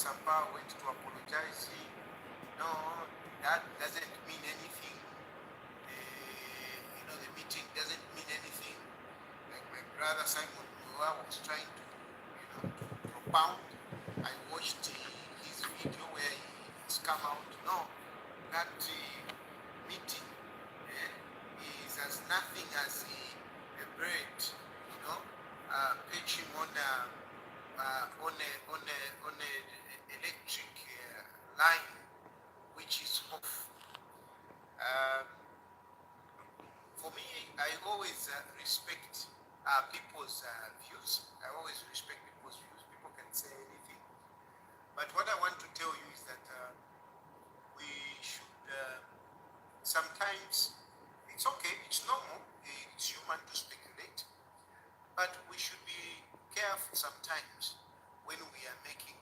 Sampa went to apologize. No, that doesn't mean anything. The meeting doesn't mean anything. Like my brother Simon Noah was trying to, to propound. I watched his video where he's come out. No, that meeting is as nothing as a bird, perching on a electric line which is off. For me, I always respect people's views. I always respect people's views. People can say anything. But what I want to tell you is that we should sometimes, it's okay, it's normal, it's human to speculate, but we should be careful sometimes when we are making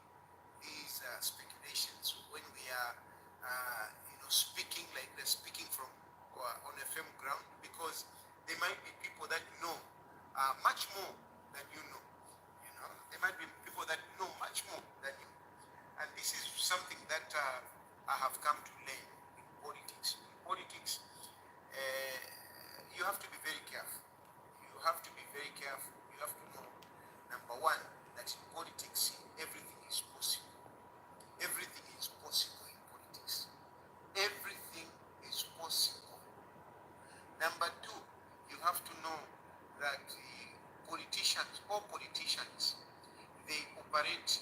these speculations, when we are speaking like they're speaking from on a firm ground, because there might be people that know much more than you know. There might be people that know much more than you. And this is something that I have come to learn in politics. In politics, you have to be very careful. You have to be very careful. You have to know, number one, that in politics, everything is possible. Everything is possible in politics. Everything is possible. Number two, you have to know that all politicians, they operate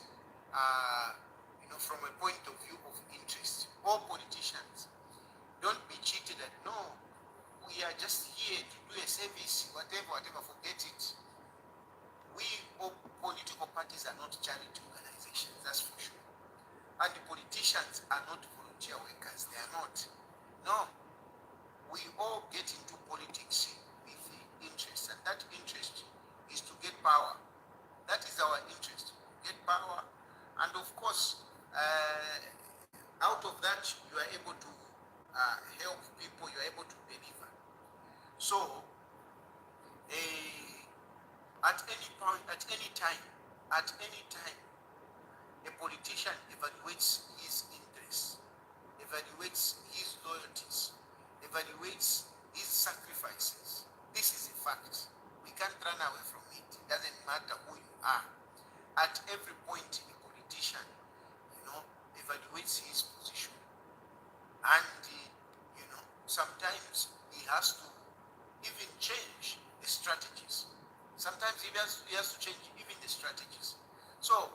from a point of view of interest. All politicians, don't be cheated at, no, we are just here to do a service, whatever, forget it. We, all political parties, are not charity organizations, that's for sure. And the politicians are not volunteer workers, they are not. No, we all get into politics with interest, and that interest is to get power. That is our interest, get power. And of course, out of that, you are able to help people, you are able to deliver. So, at any point, at any time, a politician evaluates his interests, evaluates his loyalties, evaluates his sacrifices. This is a fact. We can't run away from it. It doesn't matter who you are. At every point, a politician, evaluates his position. And, sometimes he has to even change the strategies. Sometimes he has to change even the strategies. So,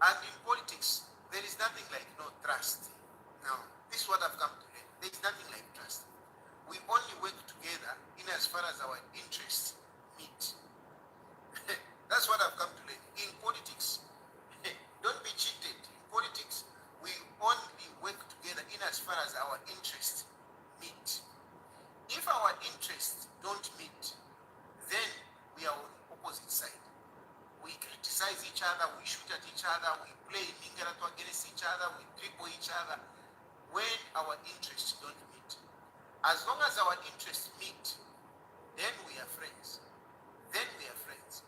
and in politics, there is nothing like no trust. Now, this is what I've come to learn. There is nothing like trust. We only work together in as far as our interests meet. That's what I've come to learn. In politics, don't be cheated. In politics, we only work together in as far as our interests meet. If our interests don't meet, then we are on the opposite side. We criticize each other, we shoot at each other, we play Ningarato against each other, we triple each other, when our interests don't meet. As long as our interests meet, then we are friends. Then we are friends.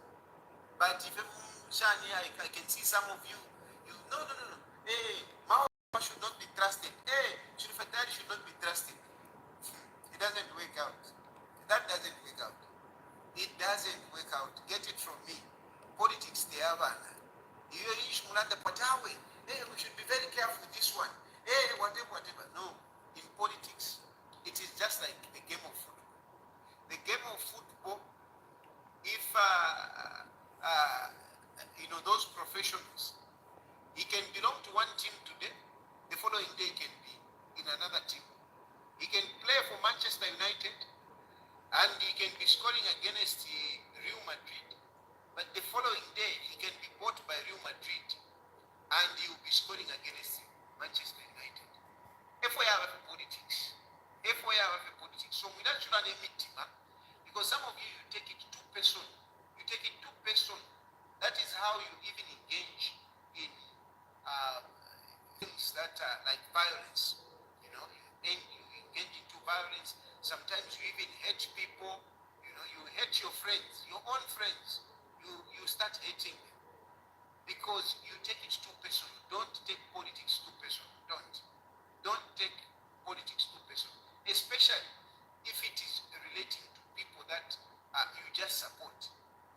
But if I can see some of you, no. Hey, Mao should not be trusted. Hey, Chilufya Tayali should not be trusted. It doesn't work out. That doesn't work out. It doesn't work out. Get it from me. Politics, they have an. Hey, we should be very careful with this one. Hey, whatever. No. In politics, it is just like the game of football. The game of football, if those professionals, he can belong to one team today, the following day he can be in another team. He can play for Manchester United and he can be scoring against Real Madrid, but the following day he can be bought by Real Madrid and he will be scoring against Manchester United. If we have politics, so we don't run a meeting, because some of you take it too personal. That is how you even engage in things that are like violence. You engage into violence. Sometimes you even hate people. You hate your friends, your own friends. You start hating them. because you take it too personal. Don't take politics too personal. Don't take politics too personal, especially if it is relating to people that you just support.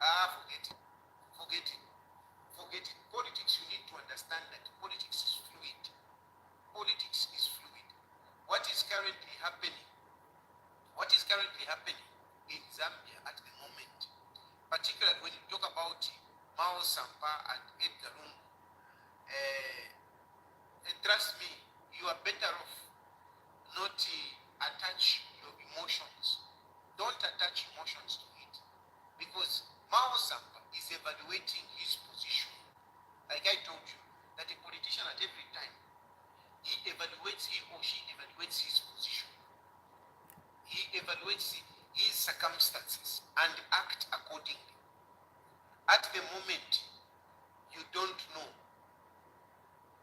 Forget it. Forget it. Forget it. Politics, you need to understand that politics is fluid. Politics is fluid. What is currently happening in Zambia at the moment, particularly when you talk about Miles Sampa and Edgar Lungu, trust me, you are better off not attach your emotions. Don't attach emotions to it, because Miles Sampa is evaluating his position. Like I told you, that a politician at every time, he or she evaluates his position. He evaluates his circumstances and act accordingly. At the moment, you don't know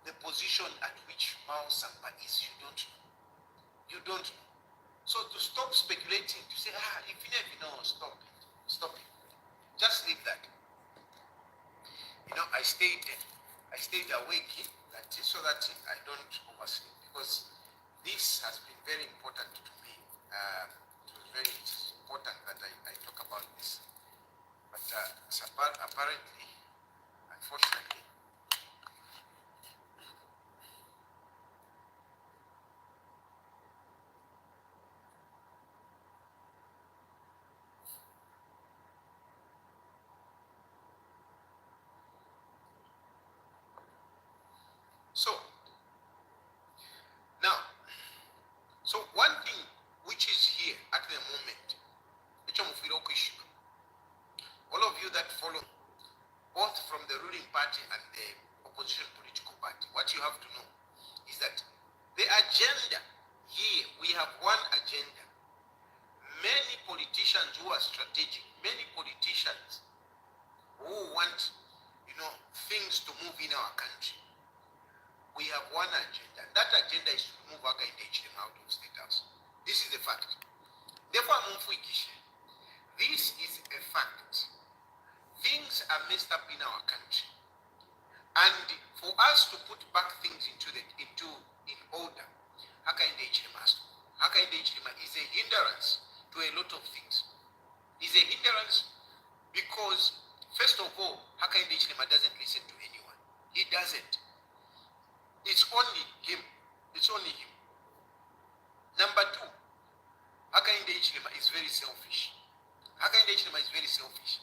the position at which Miles Sampa is. You don't know. You don't know. So to stop speculating, to say, if you never know, stop it. Stop it. Just leave that. I stayed awake so that I don't oversleep, because this has been very important to me. It is important that I talk about this. But apparently, unfortunately, so one thing which is here at the moment, all of you that follow both from the ruling party and the opposition political party, what you have to know is that the agenda here, we have one agenda. Many politicians who are strategic, many politicians who want, things to move in our country, we have one agenda. That agenda is to remove Hakainde Hichilema out of State House. This is a fact. Therefore, this is a fact. Things are messed up in our country, and for us to put back things in order, Hakainde Hichilema is a hindrance to a lot of things. Is a hindrance because, first of all, Hakainde Hichilema doesn't listen to anyone. He doesn't. It's only him. It's only him. Number two, Hakainde Hichilema is very selfish. Hakainde Hichilema is very selfish.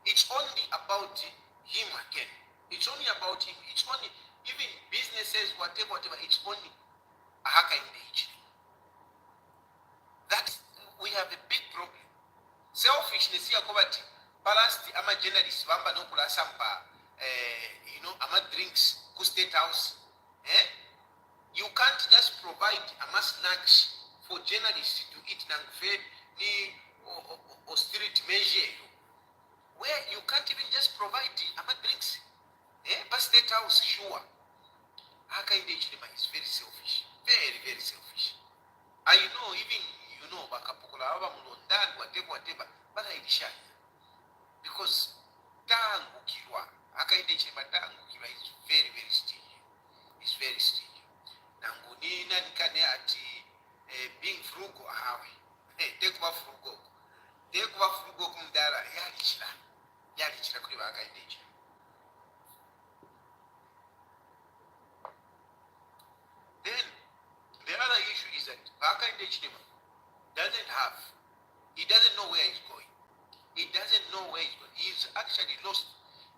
It's only about him again. It's only about him. It's only, even businesses, whatever, it's only Hakainde Hichilema. That, we have a big problem. Selfishness here, Kobati. Palasti, ama journalists, Vamba no kula sampa, ama drinks, ku State House. You can't just provide snacks for journalists to eat ni austerity measure, where you can't even just provide drinks. But State House, sure. Hakainde Hichilema is very selfish. Very, very selfish. I know, even, Bakapokola, Mulondan, whatever, but I shy. Because Tangu Kirwa, Hakainde Hichilema is very, very stingy. It's very stingy. Nangunina nikane ati being frugal hawe. Take my frugal. Take my frugal kumdara. Yalichira kuri Hakainde Hichilema. Then the other issue is that Hakainde Hichilema he doesn't know where he's going. He doesn't know where he's going. He's actually lost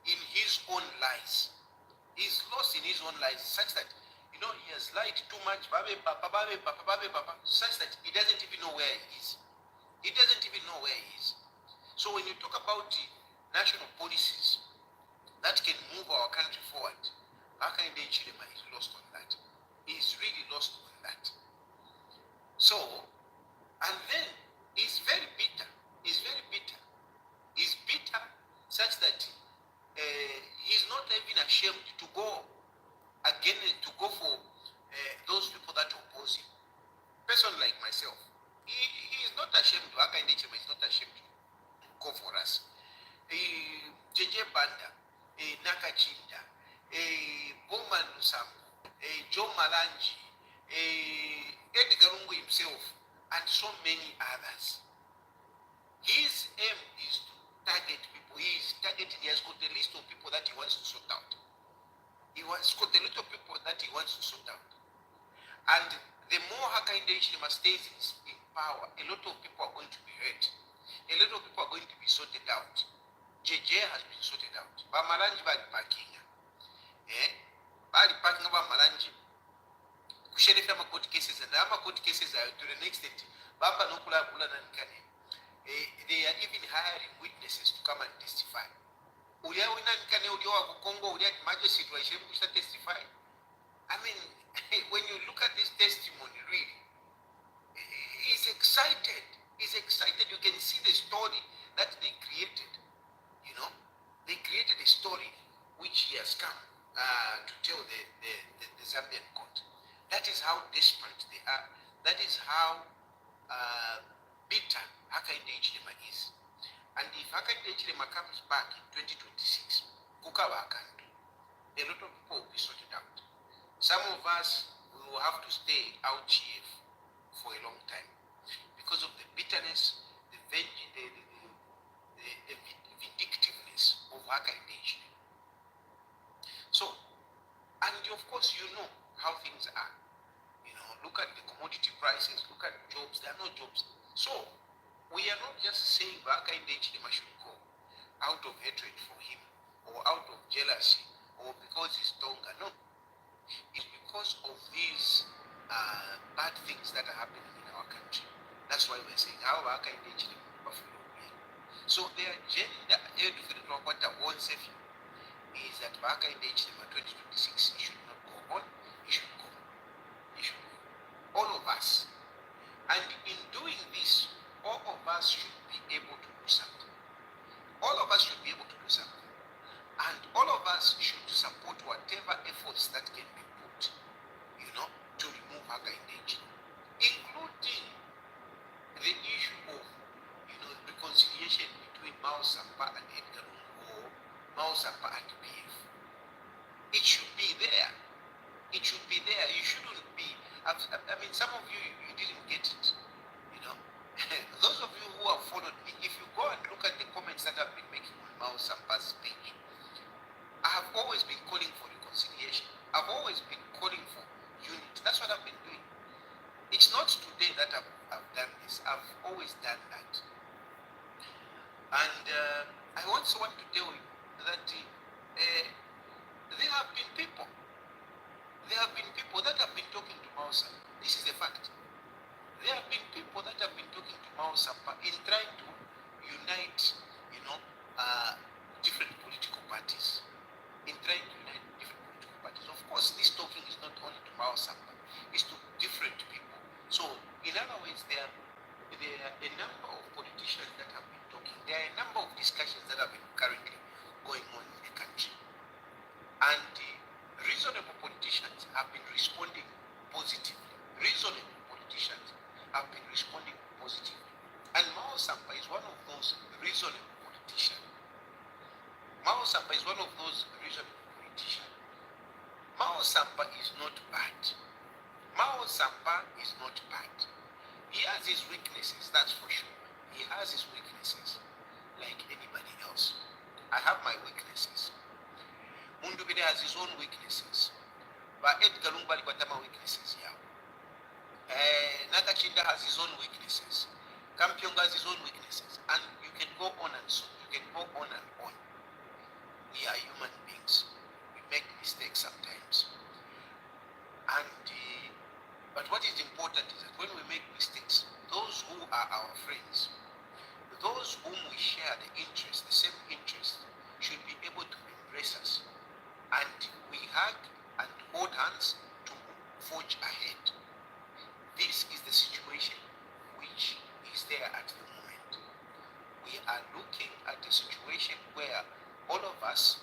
in his own lies. He's lost in his own lies, such that, he has lied too much, such that he doesn't even know where he is. He doesn't even know where he is. So when you talk about national policies that can move our country forward, Hakainde Hichilema is lost on that. He is really lost on that. So, and then he's very bitter. He's very bitter. He's bitter such that he's not even ashamed to go for those people that oppose him. Person like myself, he is not ashamed. Hakainde Hichilema is not ashamed to go for us. JJ Banda, Nakachinda, Bowman Sampa, Joe Malanji, Edgar Lungu himself, and so many others. His aim is to target people. He is targeting. He has got a list of people that he wants to sort out. He has got a lot of people that he wants to sort out. And the more Hakainde Hichilema stays in power, a lot of people are going to be hurt. A lot of people are going to be sorted out. JJ has been sorted out. Bamalanji bali parking. Bali parking Bamalanji. Kusherifa ma court cases and ama court cases are to the next stage. Baba no kula nanikane. They are even hiring witnesses to come and testify. Ulia nanikane ulia wa Congo ulia majo situation kusha testify. I mean, when you look at this testimony, really, he's excited. He's excited. You can see the story that they created. You know, they created a story which he has come to tell the Zambian court. That is how desperate they are. That is how bitter Hakainde Hichilema is. And if Hakainde Hichilema comes back in 2026, Kukawa Akandu, a lot of people will be sorted out. Some of us will have to stay out here for a long time because of the bitterness, the vindictiveness of Hakainde Hichilema. So, and of course, you know how things are. You know, look at the commodity prices, look at jobs. There are no jobs. So, we are not just saying Hakainde Hichilema should go out of hatred for him or out of jealousy or because he's Tonga. No. It's because of these bad things that are happening in our country. That's why we're saying how Hakainde Hichilema. So the agenda what I want to say is that Hakainde Hichilema 2026 should not go on. He should go. He should go. All of us. And in doing this, all of us should be able to do something. All of us should be able to do something. And all of us should support whatever efforts that can be put, you know, to remove Hakainde Hichilema, including the issue of, you know, reconciliation between Miles Sampa and Edgar Lungu, or Miles Sampa and PF. It should be there. It should be there. You shouldn't be. I mean, some of you didn't get it, you know. Those of you who have followed me, if you go and look at the comments that I've been making on Miles Sampa's page, I have always been calling for reconciliation. I've always been calling for unity. That's what I've been doing. It's not today that I've done this. I've always done that. And I also want to tell you that there have been people that have been talking to Miles Sampa. This is a fact. There have been people that have been talking to Miles Sampa in trying to unite, you know, different political parties. In trying to unite different political parties. Of course, this talking is not only to Miles Sampa, it's to different people. So, in other words, there are a number of politicians that have been talking. There are a number of discussions that have been currently going on in the country. And reasonable politicians have been responding positively. Reasonable politicians have been responding positively. And Miles Sampa is one of those reasonable politicians. Miles Sampa is one of those reasonable politicians. Miles Sampa is not bad. Miles Sampa is not bad. He has his weaknesses, that's for sure. He has his weaknesses, like anybody else. I have my weaknesses. Mundubire has his own weaknesses. But Edgar Lungu alikwatama weaknesses yao. Nakachinda has his own weaknesses. Kampionga has his own weaknesses. And you can go on and so. You can go on and on. We are human beings. We make mistakes sometimes. And but what is important is that when we make mistakes, those who are our friends, those whom we share the interest, the same interest, should be able to embrace us. And we hug and hold hands to forge ahead. This is the situation which is there at the moment. We are looking at a situation where all of us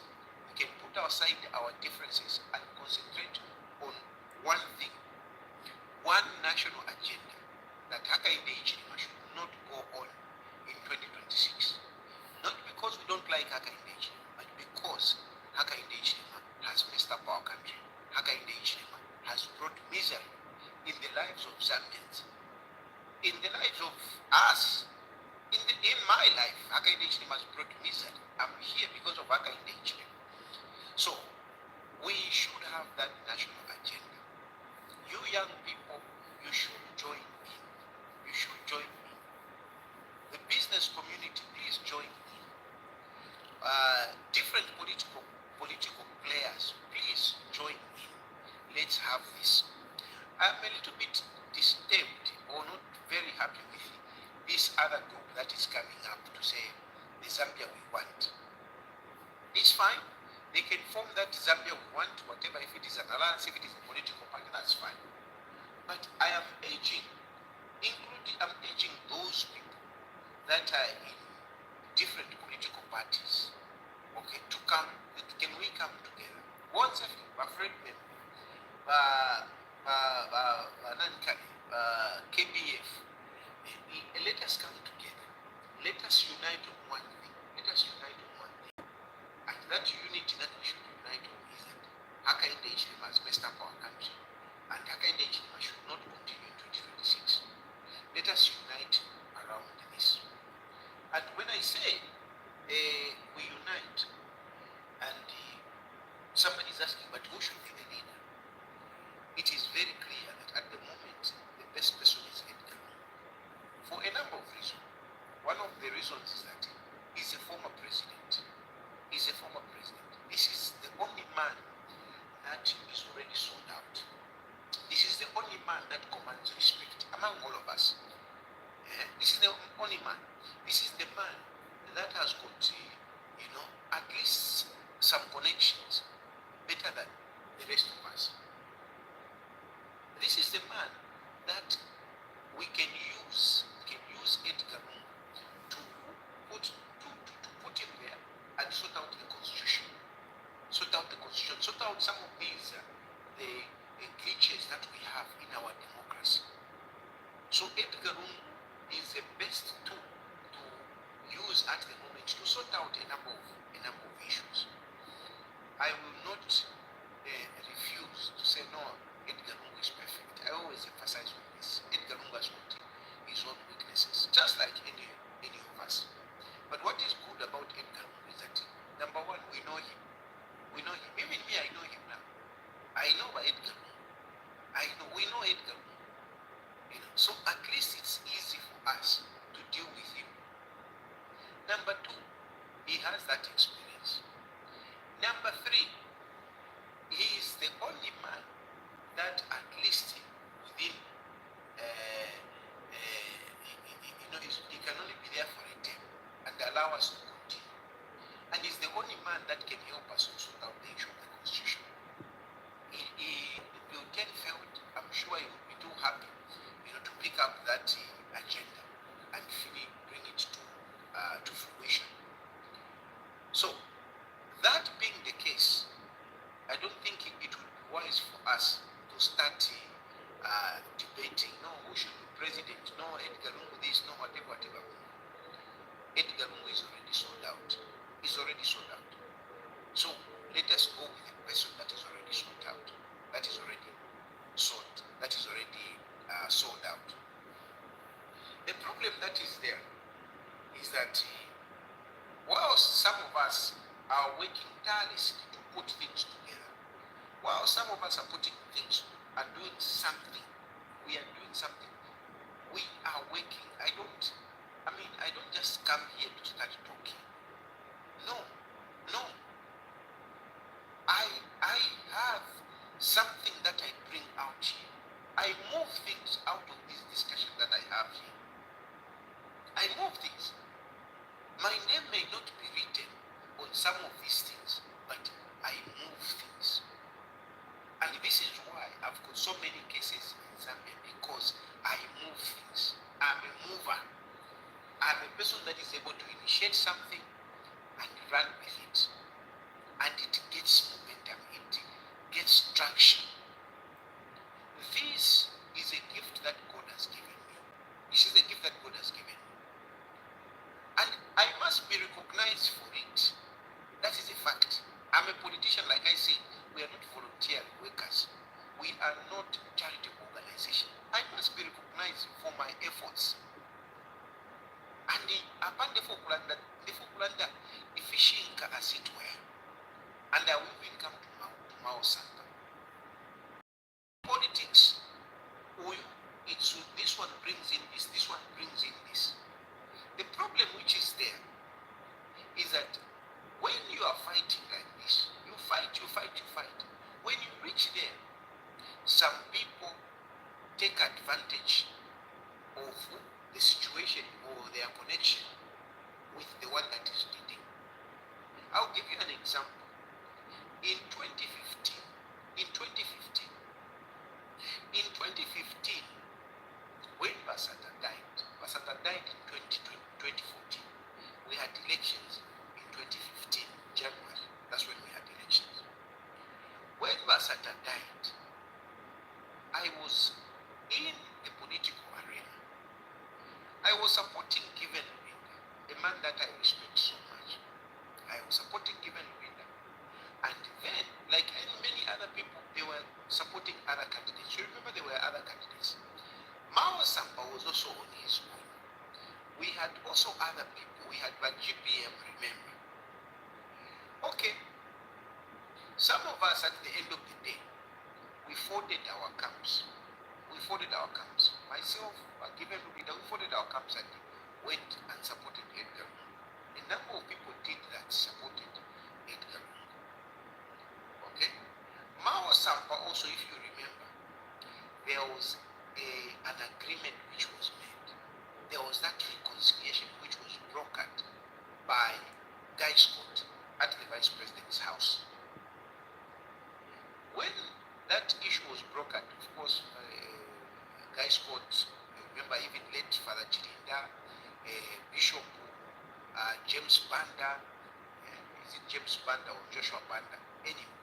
can put aside our differences and concentrate on one thing, one national agenda, that Hakainde Hichilema should not go on in 2026. Not because we don't like Hakainde Hichilema, but because Hakainde Hichilema has messed us, in my life, Hakainde Hichilema has brought misery. I'm here because of Hakainde Hichilema. So, we should have that national agenda. You young people, you should join in. You should join in. The business community, please join in. Different political players, please join in. Let's have this. I'm a little bit disturbed or not very happy with this other group that is coming up to say the Zambia we want. It's fine. They can form that Zambia we want, whatever, if it is an alliance, if it is a political party, that's fine. But I am urging, I'm urging those people that are in different political parties, okay, to come. Can we come together? Once a friend member, KBF, let us come together. Let us unite on one thing. Let us unite on one thing. And that unity that we should unite on is that Hakainde Hichilema has messed up our country. And Hakainde Hichilema should not continue in 2026. Let us unite around this. And when I say we unite, and somebody is asking, but who should be the leader? It is very clear that at the moment, the best person is Edgar for a number of reasons. One of the reasons is that he's a former president. He's a former president. This is the only man that is already sold out. This is the only man that commands respect among all of us. This is the only man. This is the man that has got, at least some connections better than the rest of us. This is the man that we can use Edgar to put him there and sort out the constitution. Sort out some of these the glitches that we have in our democracy. So Edgar is the best tool to use at the moment to sort out a number of issues. I will not refuse to say no. Edgar is perfect. I always emphasize on this. Edgar has got his own weaknesses, just like any of us. But what is good about Edgar is that, number one, we know him. We know him. Even me, I know him now. I know about Edgar. We know Edgar. So at least it's easy for us to deal with him. Number two, he has that experience. Number three, he is the only man that at least within, he can only be there for a term and allow us to continue. And he's the only man that can help us to sort out the issue of the constitution. Bill Tenfeld, I'm sure he will be too happy, to pick up that agenda and bring it to fruition. So, that being the case, I don't think it would be wise for us to start debating, no, who should be president, no, Edgar Lungu this, no, whatever. Edgar Lungu is already sold out. He's already sold out. So let us go with the person that is already sold out. That is already sold out. The problem that is there is that while some of us are working tirelessly to put things together, while some of us are doing something, we are doing something, we are working. I don't just come here to start talking. No. I have something that I bring out here. I move things out of this discussion that I have here. I move things. My name may not be written on some of these things, but I move things. And this is why I've got so many cases in Zambia, because I move things. I'm a mover. I'm a person that is able to initiate something and run with it. And it gets momentum, it gets traction. This is a gift that God has given me. This is a gift that God has given me. And I must be recognized for it. That is a fact. I'm a politician, like I say. We are not volunteer workers. We are not charitable organization. I must be recognized for my efforts. upon the Fokulanda, the fishing as it were. And I will even come to Mao Sampa. Politics, this one brings in this one brings in this. The problem which is there is that when you are fighting like this, you fight. When you reach there, some people take advantage of the situation or their connection with the one that is leading. I'll give you an example. In 2015, when Basata died in 2014. We had elections in 2015, January. That's when we had elections. When Basata died, I was in the political arena. I was supporting Given Luinda, a man that I respect so much. I was supporting Given Luinda. And then, like many other people, they were supporting other candidates. You remember there were other candidates. Mao Sampa was also on his own. We had also other people. We had GPM, remember. Okay. Some of us at the end of the day, we folded our camps. Myself, Given Luinda, we folded our camps and went and supported Edgar. A number of people did that, supported Edgar. Okay? Mao Sampa also, if you remember, there was an agreement which was made. There was that reconciliation which was brokered by Guy Scott at the Vice President's house. When that issue was brokered, of course, Guy Scott, remember, even late Father Chilinda, Bishop James Banda, is it James Banda or Joshua Banda? Anyway,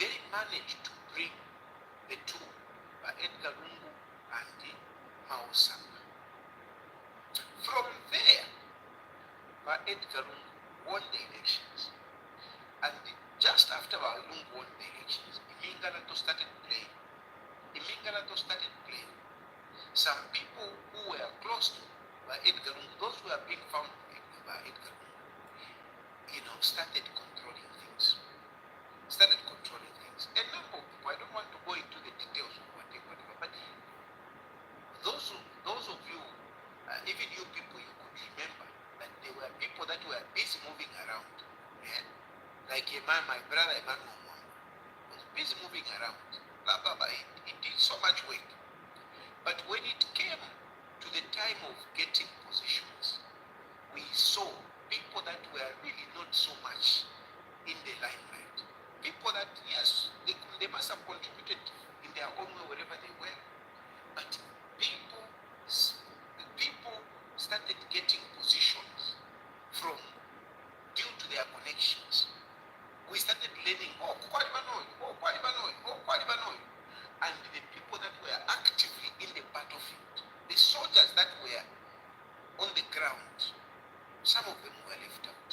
they managed to bring the two, Edgar Lungu and Mao Sampa. From there, Edgar Lungu won the elections. And just after Lungu won the elections, Imingalato started playing. Some people who were close to Edgar Lungu, those who are being found by Edgar Lungu, started controlling things. A number of people, I don't want to go into the details of whatever, but those of you, even you people, you could remember that there were people that were busy moving around. Yeah? Like my brother Emmanuel was busy moving around. Blah, blah, blah. He did so much work. But when it came to the time of getting positions, we saw people that were really not so much in the limelight. People that, yes, they must have contributed in their own way wherever they were. But people started getting positions due to their connections. We started learning, and the people that were actively in the battlefield, the soldiers that were on the ground, some of them were left out.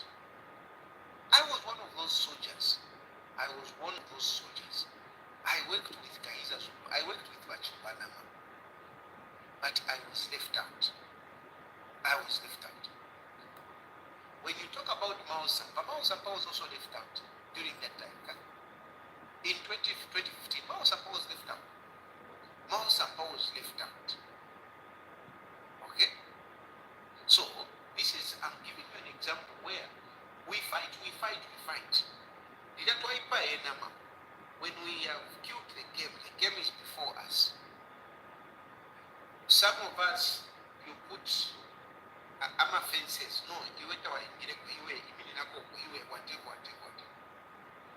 I was one of those soldiers. I worked with Kaiza Zulu. I worked with Bachibanama. But I was left out. When you talk about Mao Sampa was also left out during that time. In 2015, Mao Sampa was left out. Okay? So, I'm giving you an example where we fight. When we have killed the game is before us. Some of us, you put ama fences. No, you went away, whatever.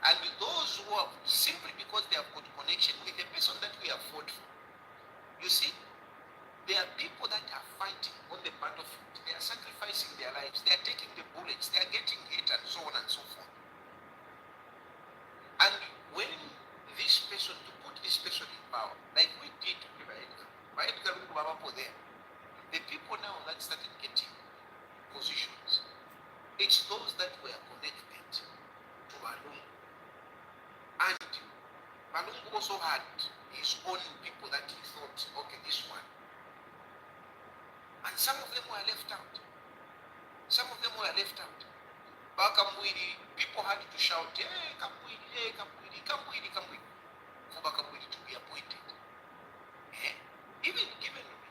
And those who have, simply because they have got connection with the person that we have fought for. You see, there are people that are fighting on the battlefield. They are sacrificing their lives. They are taking the bullets. They are getting hit and so on and so forth. And when to put this person in power, like we did by Edgar Lungu there, the people now that started getting positions, it's those that were connected to Malungu. And Malungu also had his own people that he thought, okay, this one, some of them were left out. Some of them were left out. Bakamwili, people had to shout, hey, Kamwili, hey, Kamwili, Kamwili, Kamwili, for Bakamwili to be appointed. Yeah. Even given me.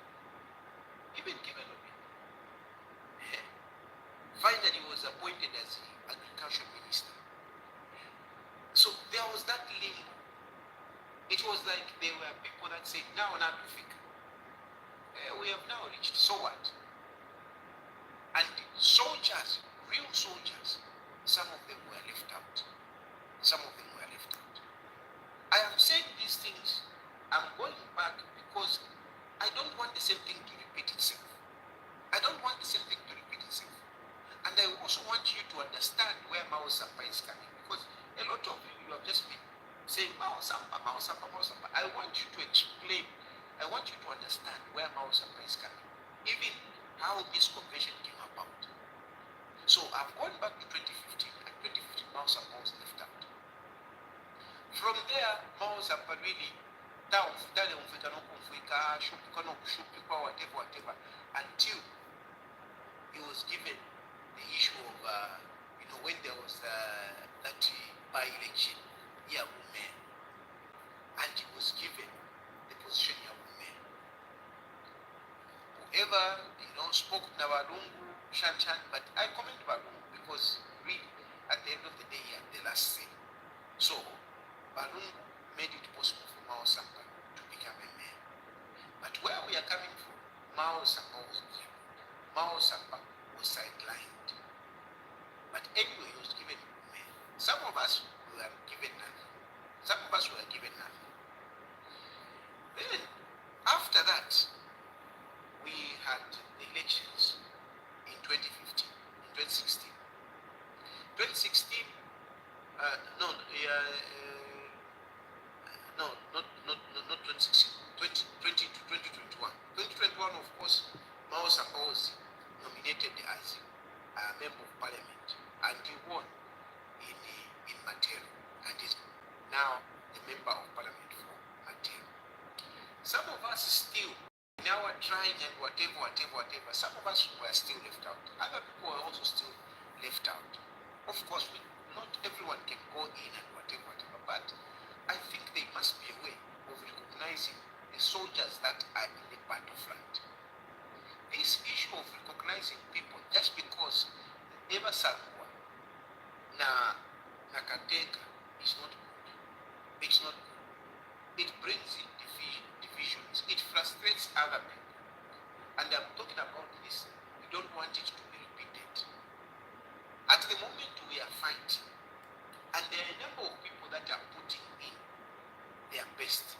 Yeah. Finally, he was appointed as the agriculture minister. So there was that limbo. It was like there were people that said, now not to figure. We have now reached, so what? And soldiers, real soldiers, some of them were left out. Some of them were left out. I am saying these things, I'm going back because I don't want the same thing to repeat itself. I don't want the same thing to repeat itself. And I also want you to understand where Mao Sampa is coming, because a lot of you have just been saying Mao Sampa, Mao Sampa, Mao Sampa. I want you to explain, I want you to understand where Mao Sampa is coming, even how this convention came about. So I've gone back to 2015, and 2015 Mao Sampa was left out. From there, Mao Sampa really down, whatever, until he was given the issue of, when there was that by-election, women, and he was given the position women. Whoever, spoke Nabalungu, Shanchan, but I comment Balungu because really, at the end of the day, he had the last say. So, Balungu made it possible for Mao Sampa to become a man. But where we are coming from, Mao Sampa was given. Mao Sampa was sidelined. But anyway, he was given men. Some of us were given nothing. Some of us were given nothing. Then, after that, we had the elections in 2015, in 2016. 2016, not 2016, 2020 to 2021. 2021, of course, Mao Sampa was nominated as a member of parliament, and he won in Matero, and is now the member of parliament for Matero. Some of us still, in our trying and whatever, some of us were still left out. Other people were also still left out. Of course, not everyone can go in and whatever, but I think there must be a way of recognizing the soldiers that are in the battlefront. This issue of recognizing people just because Eva Sangwa na Kateka is not good. It's not good. It brings in divisions. It frustrates other people. And I'm talking about this. We don't want it to be repeated. At the moment we are fighting, and there are a number of people that are putting in their best.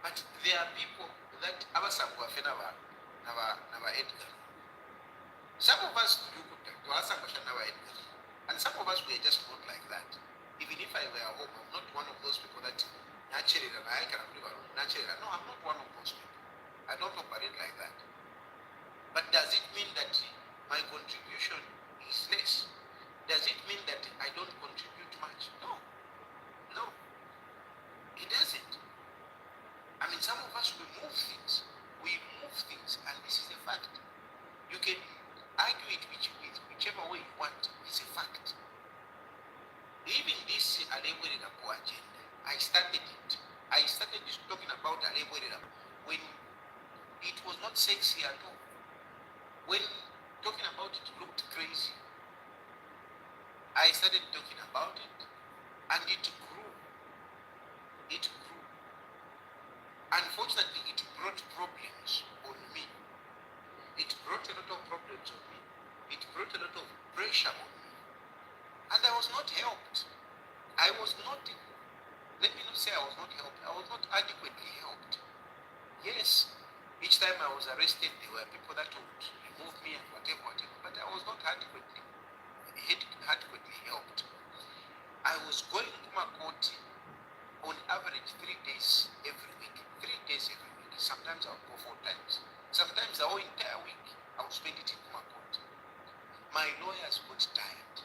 But there are people that Abasangwa Fenava Nava Edgar. Some of us do good to Asangwa Edgar. And some of us were just not like that. Even if I were at home, I'm not one of those people that naturally I can live alone. Naturally, no, I'm not one of those people. I don't operate like that. But does it mean that my contribution is less? Does it mean that I don't contribute much? No, it doesn't. I mean, some of us, we move things, and this is a fact. You can argue it whichever way you want. It's a fact. Even this Alebwe agenda, I started talking about Alebwe when it was not sexy at all. When talking about it looked crazy. I started talking about it, and it grew. Unfortunately, it brought problems on me. It brought a lot of problems on me. It brought a lot of pressure on me. And I was not helped. Let me not say I was not helped. I was not adequately helped. Yes, each time I was arrested, there were people that would remove me and whatever, but I was not adequately helped. I was going to my court on average 3 days every week. 3 days every week. Sometimes I would go 4 times. Sometimes the whole entire week I would spend it in my court. My lawyers got tired.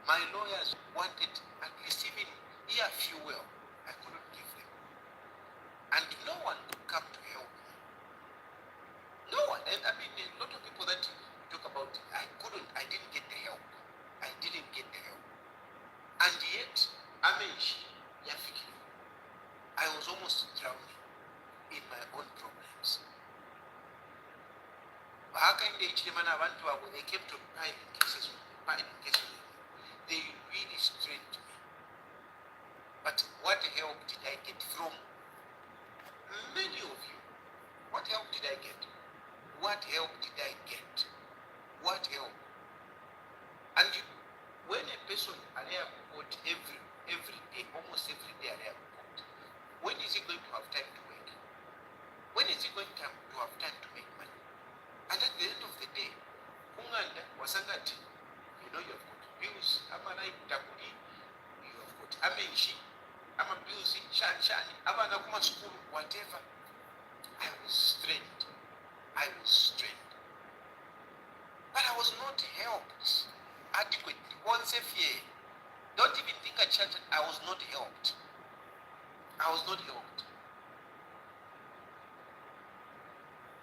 My lawyers wanted at least even fuel. I couldn't give them. And no one could come to help me. they came to piling cases. They really strained me. But what help did I get from many of you? What help did I get? What help did I get? What help? And when a person area court every day, almost every day area court, when is he going to have time to work? When is he going to have time to make money? And at the end of the day, Kunganda wasangati, you have got bills, amana itakuli, you have got amenshi, ama bills, shani, abana kuma school, whatever. I was strained. But I was not helped adequately. Once a year, don't even think I chatted. I was not helped.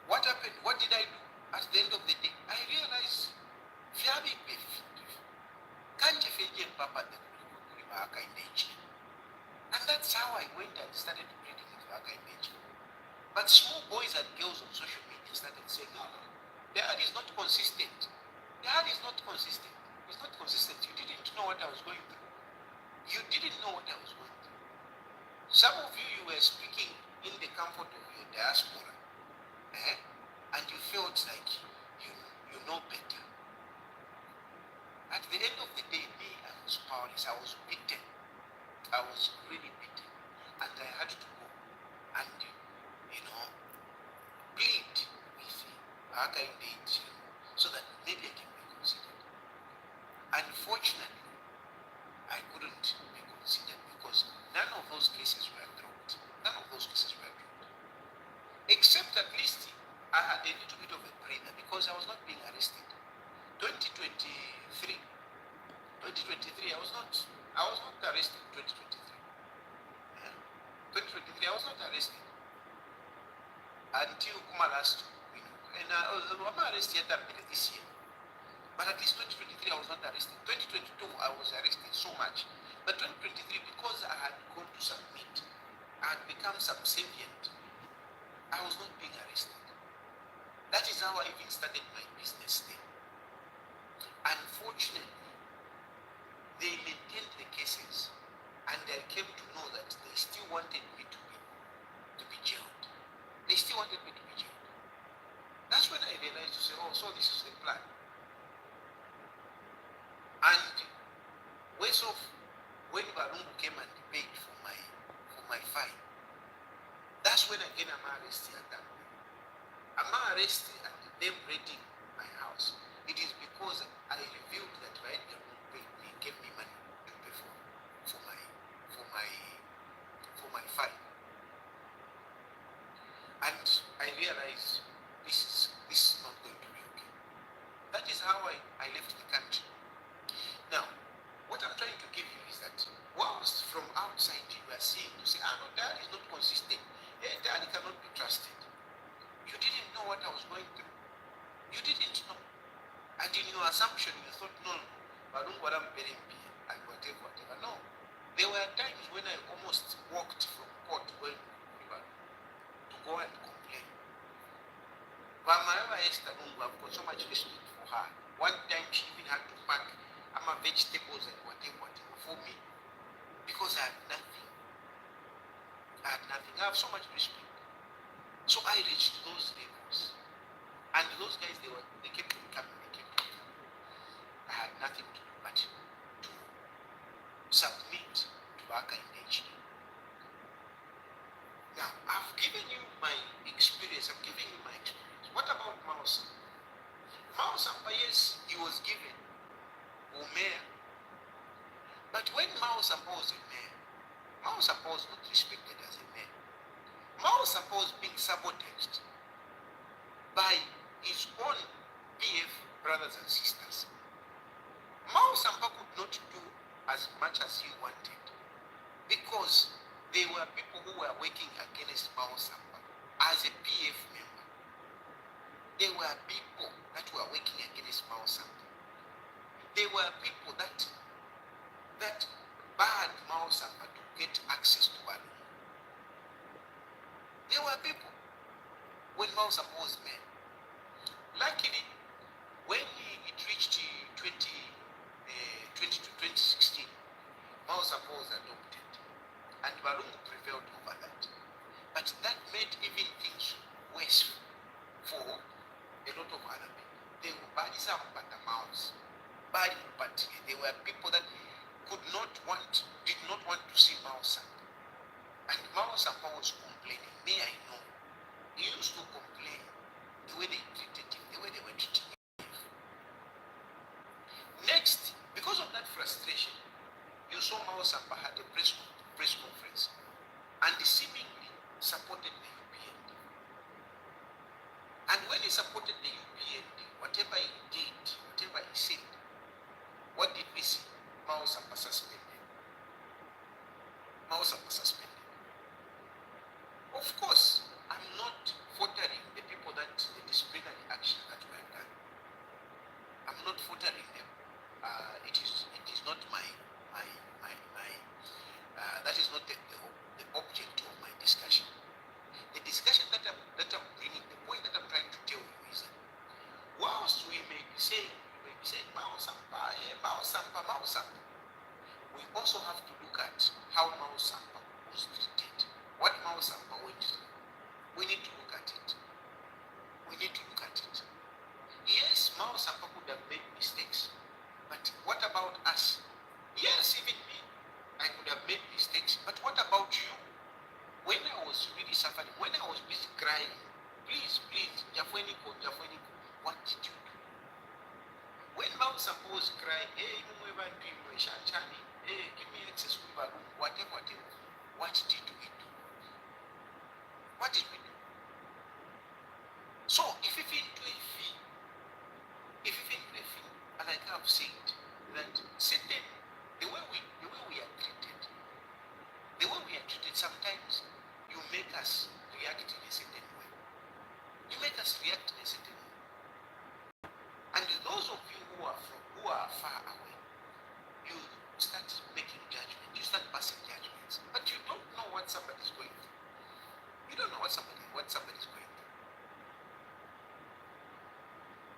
What happened? What did I do? At the end of the day, I realized, and that's how I went and started reading the. But small boys and girls on social media started saying, no, the ad is not consistent. It's not consistent. You didn't know what I was going through. Some of you were speaking in the comfort of your diaspora, and you felt like you know better. At the end of the day, I was powerless. I was beaten. I was really beaten. And I had to go and plead with Archangel so that maybe I can be considered. Unfortunately, I couldn't be considered because none of those cases were dropped. Except at least I had a little bit of a breather because I was not being arrested. 2023, I was not arrested. 2023, I was not arrested until last week. And I'm arrested this year. But at least 2023, I was not arrested. 2022, I was arrested so much. But 2023, because I had gone to submit, I had become subservient, I was not being arrested. That is how I even started my business thing. Unfortunately, they maintained the cases, and I came to know that they still wanted me to be jailed. That's when I realized to say, oh, so this is the plan. And ways of when Balungu came and paid for my fine, that's when again I'm arrested at that point. I'm arrested at them raiding my house. It is because I revealed that right Balungu paid me, gave me money to pay for my fine. And I realized this is not going to be okay. That is how I left the country. Now, what I'm trying to give you is that whilst from outside you are seeing, you say, no, Dad is not consistent. Dad cannot be trusted. You didn't know what I was going through. You didn't know. And in your assumption, you thought, no, and whatever. No. There were times when I almost walked from court going to go and complain. Mama Esther Lungu, I've got so much respect for her. One time she even had to pack vegetables and whatever for me because I had nothing. I have so much respect. So I reached those levels. And those guys, they kept on coming. I had nothing to do but to submit to Archangel. Now, I've given you my experience. What about Miles Sampa? Miles Sampa, yes, he was given mayor. But when Miles Sampa was a mayor, Miles Sampa was not respected as a mayor. Miles Sampa was being sabotaged by his own PF brothers and sisters. Miles Sampa could not do as much as he wanted because there were people who were working against Miles Sampa as a PF member. There were people that were working against Miles Sampa. There were people that banned Miles Sampa to get access to Balungu. There were people when Miles Sampa was mayor. Luckily, when it reached 20 to 2016, Mao Sampa was adopted, and Balungu prevailed over that. But that made even things worse for a lot of other people. They were bad but the Maos. Bad, but there were people that did not want to see Mao Sampa. And Mao Sampa was complaining. Me, I know. He used to complain the way they treated him, the way they were treating him. Next, because of that frustration, you saw Mao Sampa had a press conference and he seemingly supported the UPND. And when he supported the UPND, whatever he did, whatever he said, what did we see? Mao Sampa suspended. Mao Sampa suspended. Of course, I'm not faulting the people that the disciplinary action that were done. I'm not faulting them. It is not that is not the object of my discussion. The discussion that I'm bringing, the point that I'm trying to tell you is that whilst we may be saying Mao Sampa, Mao Sampa, Mao Sampa, we also have to look at how Mao Sampa was treated. What Mao Sampa went through. We need to look at it. We need to look at it. Yes, Mao Sampa could have made mistakes, but what about us? Yes, even me, I could have made mistakes, but what about you? When I was really suffering, when I was busy crying, please, Jafweniko, what did you do? When Mao Sampa was crying, hey, give me access to whatever, what did we do? What did we do? So, if you feel to a fee, and like I've said, that certain, the way we are treated, sometimes you make us react in a certain way. You make us react in a certain way. And those of you who are far away, you start making judgment, you start passing judgments, but you don't know what somebody is going through. You don't know what somebody is going through.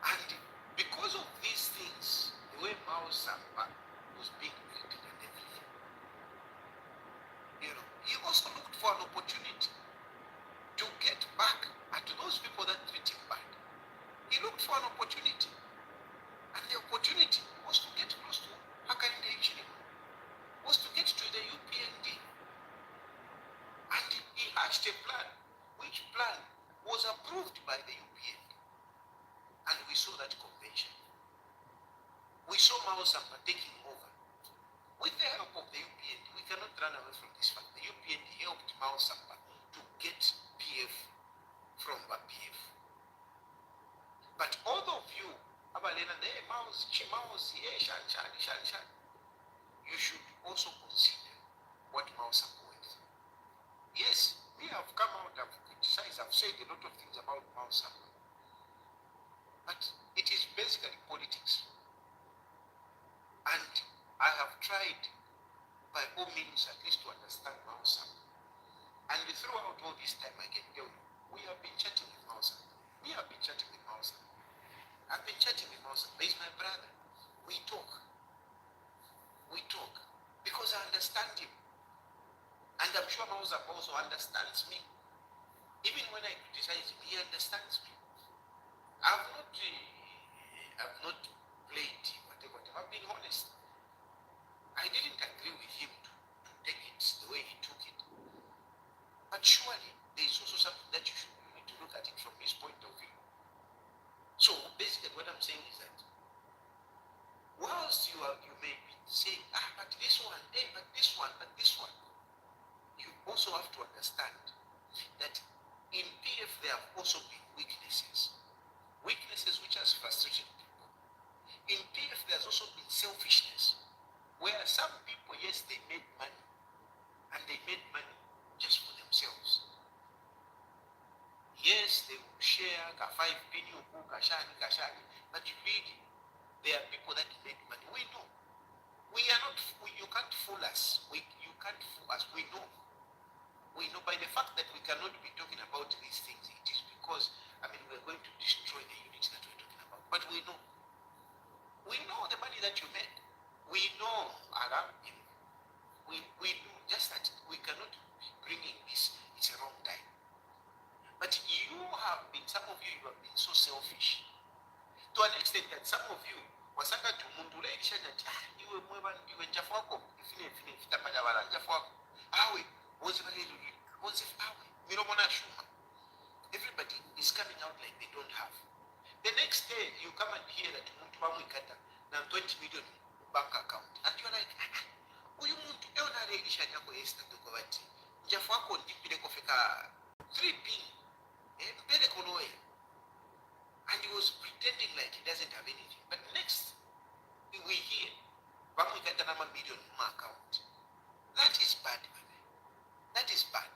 And because of these things, the way Mao Sampa was being treated and everything, he also looked for an opportunity to get back at those people that treat him bad. He looked for an opportunity. And the opportunity was to get close to Hakainde Hichilema, was to get to the UPND. And he hatched a plan, which plan was approved by the UPND. And we saw that convention. We saw Mao Sampa taking over. With the help of the UPND, we cannot run away from this fact. The UPND helped Mao Sampa to get PF from PF. But all of you, you should also consider what Mao Sampa went through. Yes, we have come out, I've criticized, I've said a lot of things about Mao Sampa. But it is basically politics. And I have tried by all means at least to understand Mao Sampa. And throughout all this time, I can tell you, we have been chatting with Mao Sampa. I've been chatting with Mao Sampa. He's my brother. We talk. Because I understand him. And I'm sure Mao Sampa also understands me. Even when I criticize him, he understands me. I've not played whatever. I've been honest. I didn't agree with him to take it the way he took it. But surely there is also something that you need to look at it from his point of view. So basically what I'm saying is that whilst you may be saying, but this one, but this one, you also have to understand that in PF there have also been weaknesses which has frustrated people. In PF there's also been selfishness, where some people, yes, they made money, and they made money just for themselves. Yes, they will share 5 penny, kashani, but really, there are people that make money. We know. You can't fool us. You can't fool us. We know. By the fact that we cannot be talking about these things, it is because, we're going to destroy the units that we're that you made. We know around him. We know just that we cannot be bringing this. It's a wrong time. But you have been, some of you have been so selfish to an extent that some of you wasanga tumundula ekishanya nti iwe mweba ndiwe njafu wako ifine fitapanya wala njafu wako awe wozi balelu wozi awe miromo na shuma. Everybody is coming out like they don't have. The next day you come and hear that muntu wamwikata na 20 million bank account and you're like uyu muntu eona ekishanya ko yesterday ko bati njafu wako ndipile kofika 3p mbele koloye. And he was pretending like he doesn't have anything. But next, we hear, $1 million in my account. That is bad, man. That is bad.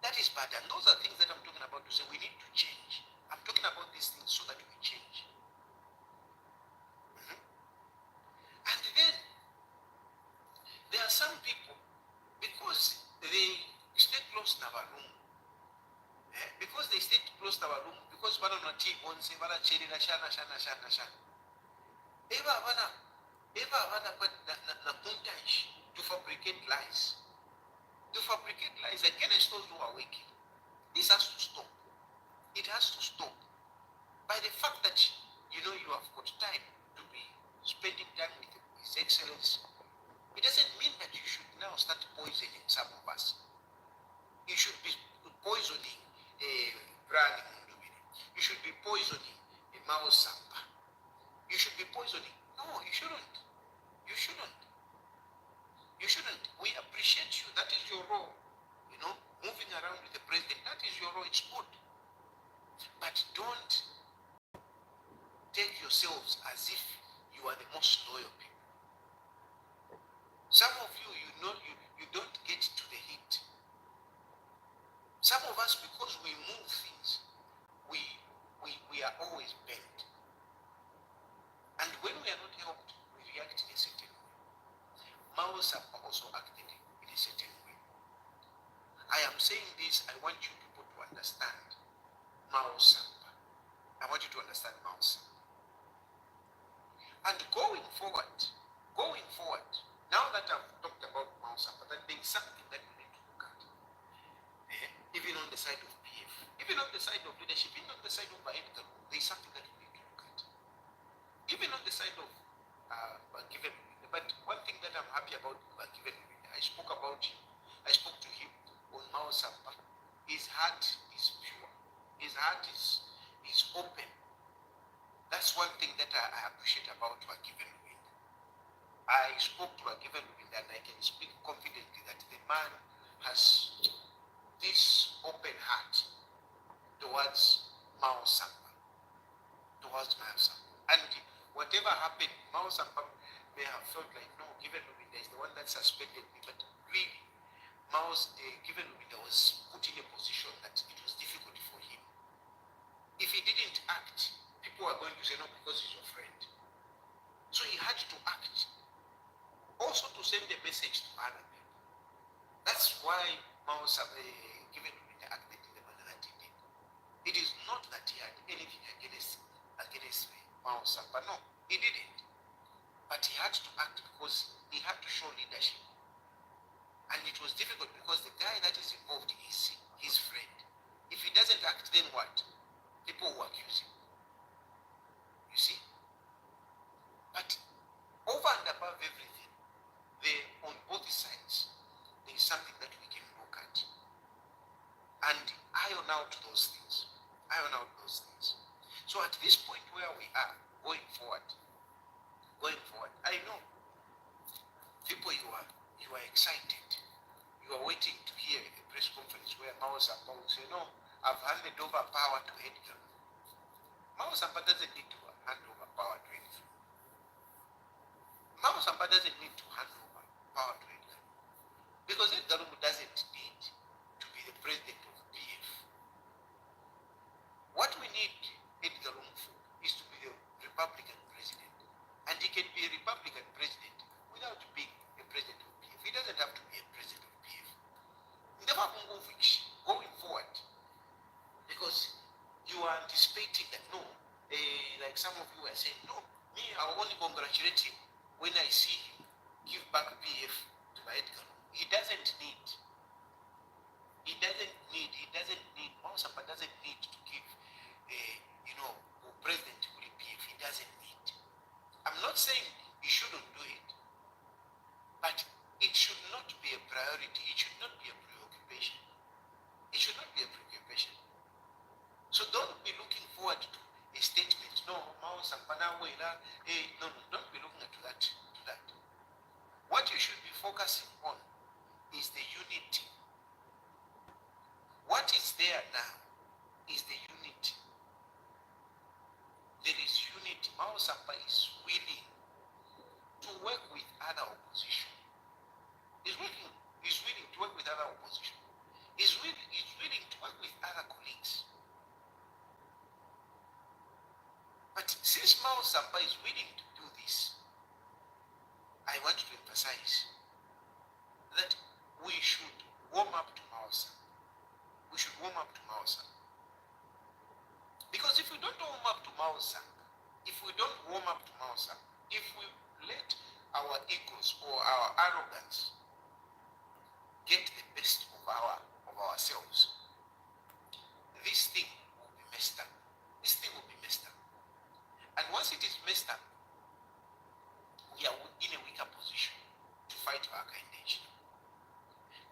That is bad. And those are things that I'm talking about to say we need to change. I'm talking about these things so that we change. And then, there are some people, because they stay close to our room, because they stay close to our room, because one on a tea on say vala cheri na shana. Eva havana na contact to fabricate lies. To fabricate lies against those who are waking. This has to stop. It has to stop. By the fact that you have got time to be spending time with His Excellency, it doesn't mean that you should now start poisoning some of us. You should be poisoning Brani Mundubiri. You should be poisoning Miles Sampa. You should be poisoning. No, you shouldn't. You shouldn't. You shouldn't. We appreciate you. That is your role. Moving around with the president, that is your role. It's good. But don't take yourselves as if you are the most loyal people. Some of you, you don't get to the heat. Some of us, because we move things, we are always bent. And when we are not helped, we react in a certain way. Miles Sampa also acted in a certain way. I am saying this, I want you people to understand Miles Sampa. I want you to understand Miles Sampa. And going forward, now that I've talked about Miles Sampa, that there is something that we need to look at. Even on the side of PF, even on the side of leadership, even on the side of Edgar, there is something that we need to look at. Even on the side of Given. But one thing that I'm happy about Given, I spoke about him. I spoke to him on Miles Sampa. His heart is pure. His heart is open. That's one thing that I appreciate about Given. I spoke to Given, and I can speak confidently that the man has this open heart towards Miles Sampa. And whatever happened, Miles Sampa may have felt like, no, Given Lubinda is the one that suspended me. But really, Given Lubinda was put in a position that it was difficult for him. If he didn't act, people are going to say, no, because he's your friend. So he had to act. Also to send a message to other people. That's why Miles Sampa, Given Lubinda acted in the manner that he did. It is not that he had anything against Miles Sampa. No, he didn't. But he had to act because he had to show leadership. And it was difficult because the guy that is involved is his friend. If he doesn't act, then what? People will accuse him. You see? But over and above everything, on both sides, there is something that we can look at. And iron out those things. So at this point where we are, going forward, I know people, you are excited. You are waiting to hear a press conference where Miles Sampa will say, no, I've handed over power to Edgar. Miles Sampa doesn't need to hand over power to Edgar. Miles Sampa doesn't need to hand over power to Edgar. Because Edgar doesn't need to be the president of PF. What we need Edgar for is to be the Republican president. And he can be a Republican president without being a president of PF. He doesn't have to be a president of PF. Never going forward, because you are anticipating that, no, like some of you are saying, no, Me, I will only congratulate him when I see him give back PF to my Edgar. He doesn't need, Mount Sampa doesn't need to give, president to PF. He doesn't need. I'm not saying he shouldn't do it, but it should not be a priority. It should not be a preoccupation. It should not be a preoccupation. So don't be looking forward to a statement. No, Mount Sampa now, no, don't be looking at that. What you should be focusing on is the unity. What is there now is the unity. There is unity. Mount Sampa is willing to work with other opposition. He's willing to work with other opposition. He's willing to work with other colleagues. But since Mount Sampa is willing to do this, I want to emphasize that we should warm up to Mount Sampa. We should warm up to Mount Sampa. Because if we don't warm up to Mount Sampa, if we let our egos or our arrogance get the best of ourselves, this thing will be messed up. And once it is messed up, we are in a weaker position to fight for our nation.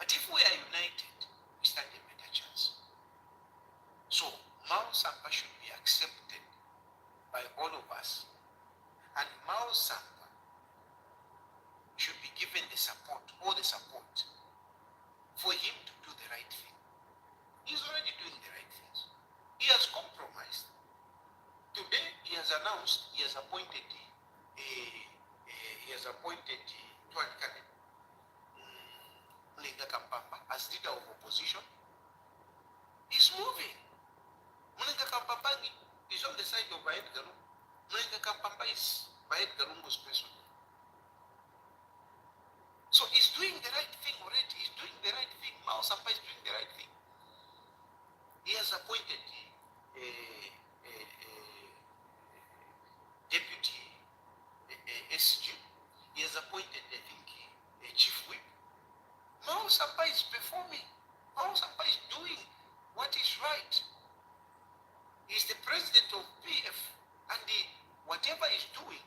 But if we are united, we stand a better chance. So Mount Sampa should be accepted by all of us, and Mount Sampa should be given all the support for him to do the right thing. He's already doing the right things. He has compromised. Today he has announced he has appointed Mlenga Kampamba as leader of opposition. He's moving. Mlenga Kampamba is on the side of Bayet Garum. Mlenga Kampamba is Bayet Garum's person. So he's doing the right thing already. He's doing the right thing. Mount Sampa is doing the right thing. He has appointed deputy SG. He has appointed, I think, a chief whip. Mount Sampa is performing. Mount Sampa is doing what is right. He's the president of PF, and whatever he's doing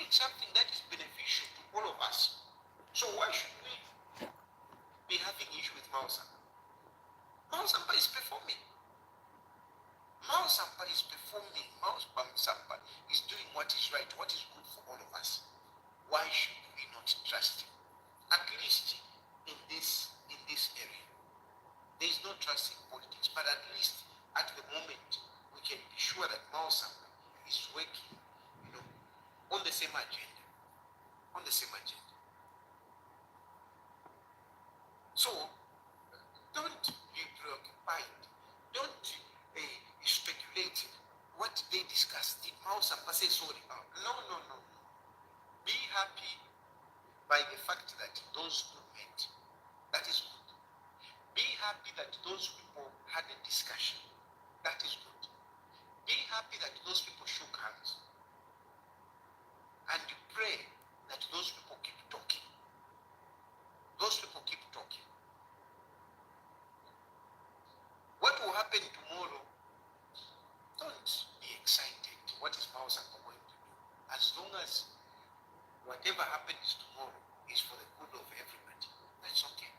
something that is beneficial to all of us. So why should we be having issue with Mount Sampa? Mount Sampa is performing. Mount Sampa is performing. Mount Sampa is doing what is right, what is good for all of us. Why should we not trust him? At least in this area. There is no trust in politics, but at least at the moment we can be sure that Mount Sampa is working, on the same agenda. So don't be preoccupied. Don't speculate what they discussed. Did Mount Sampa say sorry? No. Be happy by the fact that those who met. That is good. Be happy that those people had a discussion. That is good. Be happy that those people shook hands. And you pray that those people keep talking. What will happen tomorrow? Don't be excited. What is Mount Sampa going to do? As long as whatever happens tomorrow is for the good of everybody, that's okay.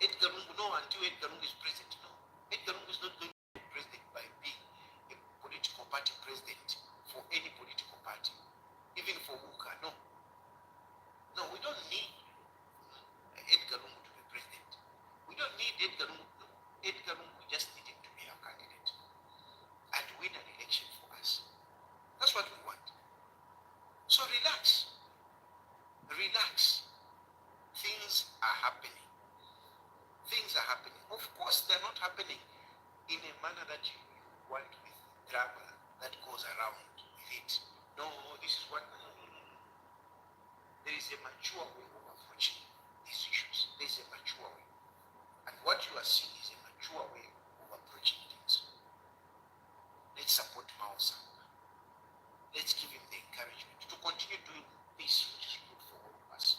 Edgar Lungu, no, until Edgar Lungu is president, no. Edgar Lungu is not going to be president by being a political party president for any political party, even for UKA, no. No, we don't need Edgar Lungu to be president. We don't need Edgar Lungu. No. Edgar Lungu just needed to be our candidate and win an election for us. That's what we want. So relax. Things are happening. Of course, they're not happening in a manner that you want, with drama that goes around with it. No, this is what. No. There is a mature way of approaching these issues. There is a mature way. And what you are seeing is a mature way of approaching things. Let's let's support Mao Sampa. Let's give him the encouragement to continue doing this, which is good for all of us.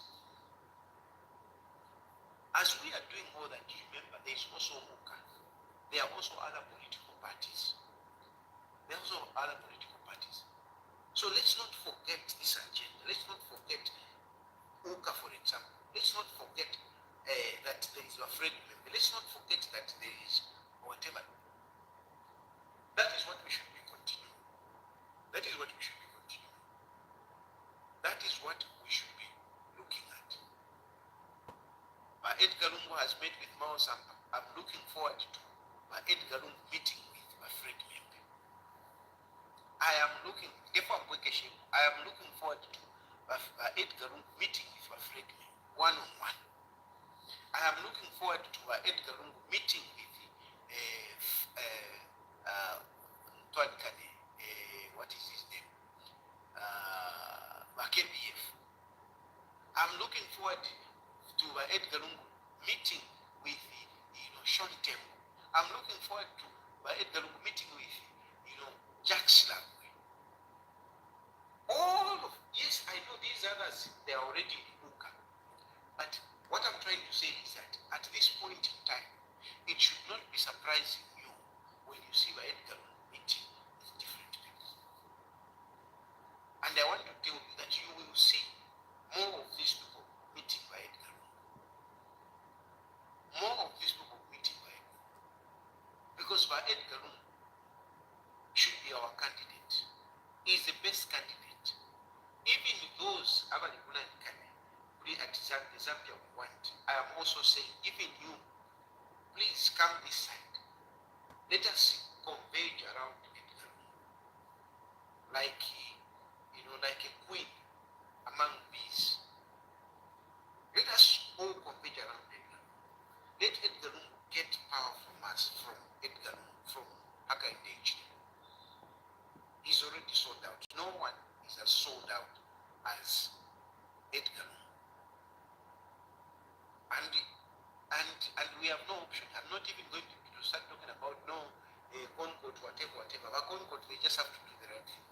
As we are doing all that, remember, there is also Muka. There are also other political parties. There are also other political parties. So let's not forget this agenda. Let's not forget Uka, for example. Let's not forget that there is a friend member. Let's not forget that there is whatever. That is what we should be continuing. That is what we should be continuing. That is what we should be looking at. Edgar Lungu has met with Mao Sampa. I'm looking forward to Edgar Lungu meeting with my friend member. I am looking forward to Edgar Lungu meeting with my friend member, one-on-one. I am looking forward to Edgar Lungu meeting with what is his name? KBF. I'm looking forward to Edgar Lungu meeting with Sean Temple. I'm looking forward to Edgar Lungu meeting with Jack Slagwe. Yes, I know these others, they are already in Uka. But what I'm trying to say is that at this point in time, it should not be surprising you when you see Edgar Lungu meeting with different people. And I want to tell you that you will see more of these people meeting Edgar Lungu. More of these people meeting Edgar Lungu. Because Edgar Lungu should be our candidate. He is the best candidate. Even those Abalikuna and Kane, at Zambia we want, I am also saying, even you, please come this side. Let us converge around Edgar Lungu. Like a queen among bees. Let us all converge around Edgar Lungu. Let Edgar Lungu get power from us, from Edgar Lungu, from Haka Indeji. He's already sold out. No one is as sold out as Edgar Lungu. And we have no option. I'm not even going to start talking about Concord, whatever. But Concord, they just have to do the right thing.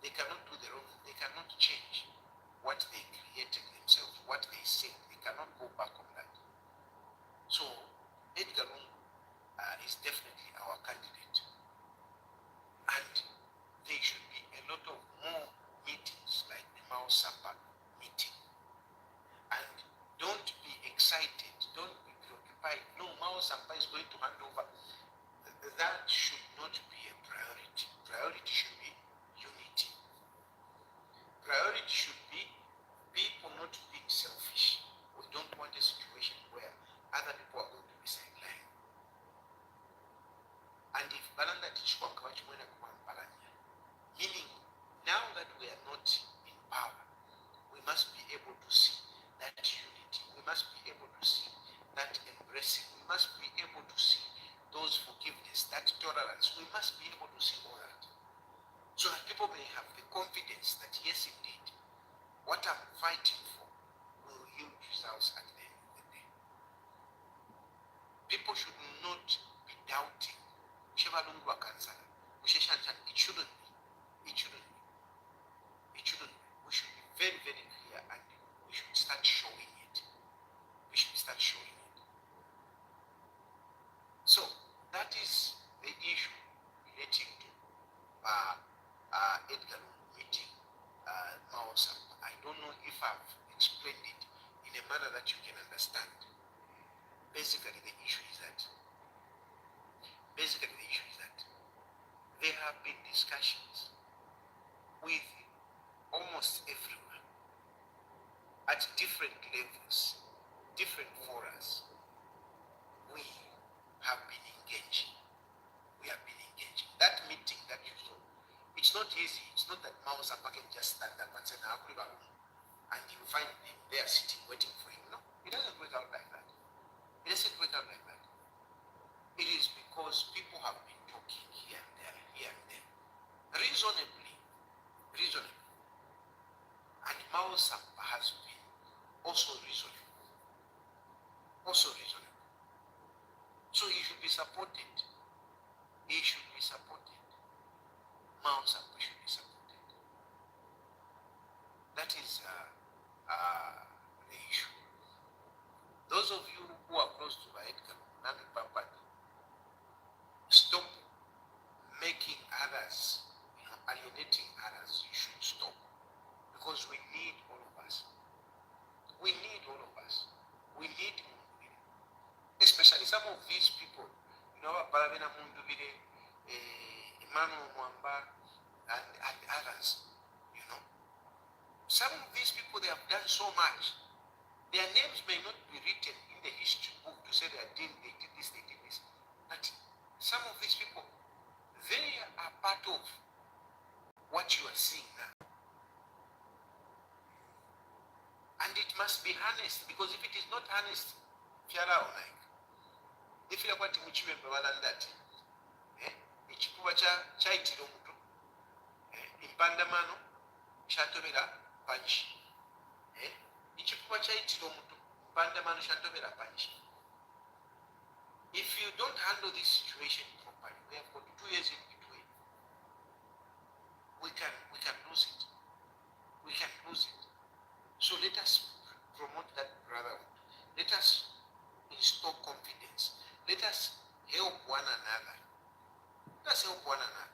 They cannot do the wrong thing. They cannot change what they created themselves, what they said. They cannot go back on that. So Edgar Lungu is definitely our candidate. And there should be a lot of more meetings like the Mao Sampa meeting. And don't be excited, don't be preoccupied. No, Mao Sampa is going to hand over. That should not be a priority. Priority should be unity. Priority should be people not being selfish. We don't want a situation where other people are going to be sidelined. And if Balanda Tishwa Kawachimwena Kumampalanya, meaning now that we are not in power, we must be able to see that unity. We must be able to see that embracing. We must be able to see those forgiveness, that tolerance. We must be able to see all that. So that people may have the confidence that yes, indeed, what I'm fighting for will yield results at the end of the day. People should not be doubting. It shouldn't be. It shouldn't be. It shouldn't be. We should be very, very clear and we should start showing it. We should start showing it. So that is the issue relating to Edgar Lungu meeting Mao Sampa. I don't know if I've explained it in a manner that you can understand. Basically the issue is that there have been discussions with almost everyone at different levels, different forums. We have been engaging. That meeting that you saw, it's not easy. It's not that Mao Sampa can just stand up and say, and you find him there sitting waiting for him. No, it doesn't work out like that. It doesn't work out like that. It is because people have been talking here and there, reasonably. And Mao Sampa has been also reasonable. So he should be supported. Miles Sampa should be supported. That is the issue. Those of you who are close to Edgar Nami Papa, stop making others, alienating others. You should stop. Because we need all of us. We need all of us. We need, especially some of these people, Balavina Mundubire, Emmanuel Mwamba, and others, Some of these people, they have done so much. Their names may not be written in the history book to say they did this, they did this. But some of these people, they are part of what you are seeing now. And it must be honest, because if it is not honest, ifira kwati mukiwembe balanda ati ekikuba kyayitira omuto empandamano kyatobera panchi ekikuba kyayitira omuto empandamano kyatobera panchi. If you don't handle this situation properly, we have got 2 years in between, we can lose it. We can lose it. So let us promote that brotherhood. Let us install confidence. Let us help one another. Let us help one another.